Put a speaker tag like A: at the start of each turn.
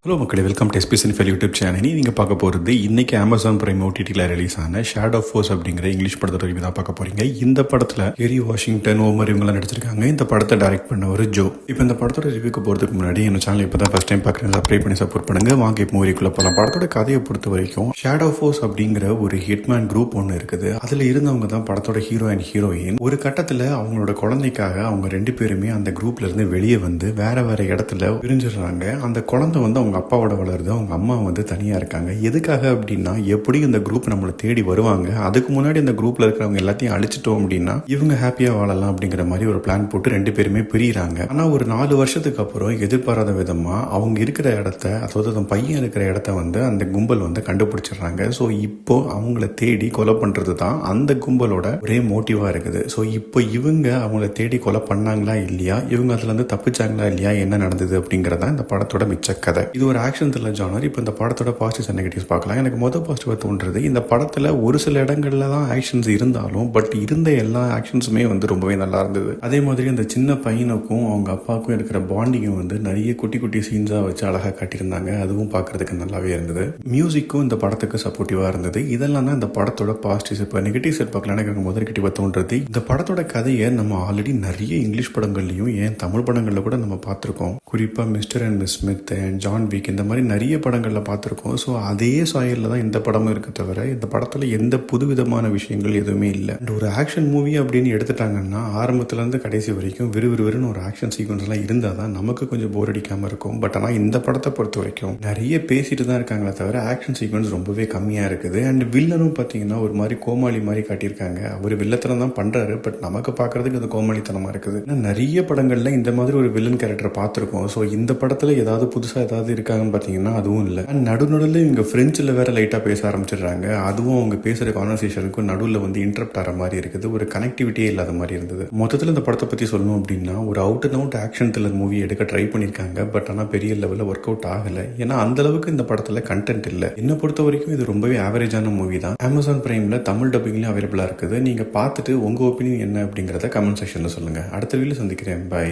A: Hello மக்களே, welcome to SP cinephile YouTube channel. நீங்கள் பார்க்க போகிறது இன்றைக்கி அமேசான் பிரைம் ஓடிடியில் ரிலீஸ் ஆன ஷேடோ ஃபோர்ஸ் அப்படிங்கிற இங்கிலீஷ் படத்தோட ரிவ்யூ தான் பார்க்க போகிறீங்க. இந்த படத்தில் கெரி வாஷிங்டன், ஓமர் இவங்களாம் நடிச்சிருக்காங்க. இந்த படத்தை டைரக்ட் பண்ண ஒரு ஜோ. இப்போ இந்த படத்தோட ரிவ்யூக்கு போகிறதுக்கு முன்னாடி என்ன சேனல் இப்போ தான் ஃபஸ்ட் டைம் பார்க்குறேன், சப்ஸ்கிரைப் பண்ணி சப்போர்ட் பண்ணுங்கள். வாங்க இப்போ மூவிக்குள்ளே போகலாம். படத்தோட கதையை பொறுத்த வரைக்கும் ஷேடோ ஃபோர்ஸ் அப்படிங்கிற ஒரு ஹிட்மேன் குரூப் ஒன்று இருக்குது. அதில் இருந்தவங்க தான் படத்தோட ஹீரோ அண்ட் ஹீரோயின். ஒரு கட்டத்தில் அவங்களோட குழந்தைக்காக அவங்க ரெண்டு பேருமே அந்த குரூப்ல இருந்து வெளியே வந்து வேற வேற இடத்துல பிரிஞ்சிடுறாங்க. அந்த குழந்தை வந்து அவங்க அப்பாவோட வளருது, அவங்க அம்மா வந்து தனியாக இருக்காங்க. எதுக்காக அப்படின்னா, எப்படி இந்த குரூப் நம்மளை தேடி வருவாங்க, அதுக்கு முன்னாடி இந்த குரூப்பில் இருக்கிறவங்க எல்லாத்தையும் அழிச்சிட்டோம் அப்படின்னா இவங்க ஹாப்பியாக வாழலாம் அப்படிங்கிற மாதிரி ஒரு பிளான் போட்டு ரெண்டு பேருமே பிரியிறாங்க. ஆனால் ஒரு 4 வருஷத்துக்கு அப்புறம் எதிர்பாராத விதமாக அவங்க இருக்கிற இடத்த, அதாவது அந்த பையன் இருக்கிற இடத்த வந்து அந்த கும்பல் வந்து கண்டுபிடிச்சிடுறாங்க. ஸோ இப்போ அவங்கள தேடி கொலை பண்ணுறது தான் அந்த கும்பலோட ஒரே மோட்டிவாக இருக்குது. ஸோ இப்போ இவங்க அவங்கள தேடி கொலை பண்ணாங்களா இல்லையா, இவங்க அதுலேருந்து தப்பிச்சாங்களா இல்லையா, என்ன நடந்தது அப்படிங்கிறதா இந்த படத்தோட மிச்ச கதை. இது ஒரு ஆக்ஷன் த்ரில்லர் ஜானர். இப்போ இந்த படத்தோட பாசிட்டிவ்ஸ் அண்ட் நெகட்டிவ்ஸ் பார்க்கலாம். எனக்கு மொதல் பாசிட்டிவாக தோன்றது, இந்த படத்தில் ஒரு சில இடங்கள்ல தான் ஆக்ஷன்ஸ் இருந்தாலும் பட் இருந்த எல்லா ஆக்ஷன்ஸுமே வந்து ரொம்பவே நல்லா இருந்தது. அதே மாதிரி அந்த சின்ன பையனுக்கும் அவங்க அப்பாவுக்கும் இருக்கிற பாண்டிங்கை வந்து நிறைய குட்டி குட்டி சீன்ஸாக வச்சு அழகாக காட்டியிருந்தாங்க. அதுவும் பார்க்கறதுக்கு நல்லாவே இருந்தது. மியூசிக்கும் இந்த படத்துக்கு சப்போர்ட்டிவாக இருந்தது. இதெல்லாம் தான் இந்த படத்தோட பாசிட்டிவ்ஸ். இப்போ நெகட்டிவ் செட் பார்க்கலாம். எனக்கு முதல் நெகட்டிவாக தோன்றது, இந்த படத்தோட கதையை நம்ம ஆல்ரெடி நிறைய இங்கிலீஷ் படங்கள்லையும் ஏன் தமிழ் படங்களில் கூட நம்ம பார்த்துருக்கோம். குறிப்பாக mister and miss Smith and John week இந்த மாதிரி நிறைய படங்களில் பார்த்துருக்கோம். ஸோ அதே சாயலில் தான் இந்த படமும் இருக்க தவிர இந்த படத்தில் எந்த புதுவிதமான விஷயங்கள் எதுவுமே இல்லை. ஒரு ஆக்ஷன் மூவி அப்படின்னு எடுத்துட்டாங்கன்னா ஆரம்பத்துலேருந்து கடைசி வரைக்கும் விறுவிறுன்னு ஒரு ஆக்ஷன் சீக்வன்ஸ்லாம் இருந்தால் தான் நமக்கு கொஞ்சம் போர் அடிக்காமல் இருக்கும். பட் ஆனால் இந்த படத்தை பொறுத்த வரைக்கும் நிறைய பேசிட்டு தான் இருக்காங்களே தவிர ஆக்ஷன் சீக்வன்ஸ் ரொம்பவே கம்மியாக இருக்குது. அண்ட் வில்லனும் பார்த்தீங்கன்னா ஒரு மாதிரி கோமாளி மாதிரி காட்டியிருக்காங்க. அவர் வில்லத்தனம் தான் பண்ணுறாரு, பட் நமக்கு பார்க்குறதுக்கு அது கோமாளித்தனமாக இருக்குது. நிறைய படங்களில் இந்த மாதிரி ஒரு வில்லன் கேரக்டர் பார்த்துருக்கோம். ஸோ இந்த படத்தில் ஏதாவது புதுசாக ஏதாவது இருக்காங்கன்னு பார்த்தீங்கன்னா அதுவும் இல்லை. அண்ட் நடுநடுவில் இவங்க ஃப்ரெஞ்சில் வேற லைட்டாக பேச ஆரம்பிச்சிடுறாங்க. அதுவும் அவங்க பேசுகிற கான்வர்சேஷனுக்கும் நடுவில் வந்து இன்டரப்ட் ஆகிற மாதிரி இருக்குது. ஒரு கனெக்டிவிட்டியே இல்லாத மாதிரி இருந்தது. மொத்தத்தில் இந்த படத்தை பற்றி சொல்லணும் அப்படின்னா, ஒரு out and out action thriller movie எடுக்க ட்ரை பண்ணியிருக்காங்க. பட் ஆனால் பெரிய லெவலில் ஒர்க் அவுட் ஆகலை. ஏன்னா அந்த அளவுக்கு இந்த படத்தில் கண்டென்ட் இல்லை. என்னை பொறுத்த வரைக்கும் இது ரொம்பவே ஆவரேஜான மூவி தான். அமேசான் பிரைமில் தமிழ் டப்பிங்லையும் அவைலபிளாக இருக்குது. நீங்கள் பார்த்துட்டு உங்கள் ஒப்பீனியன் என்ன அப்படிங்கிறத கமெண்ட் செக்ஷனில் சொல்லுங்கள். அடுத்த வீடியோவில் சந்திக்கிறேன். பை.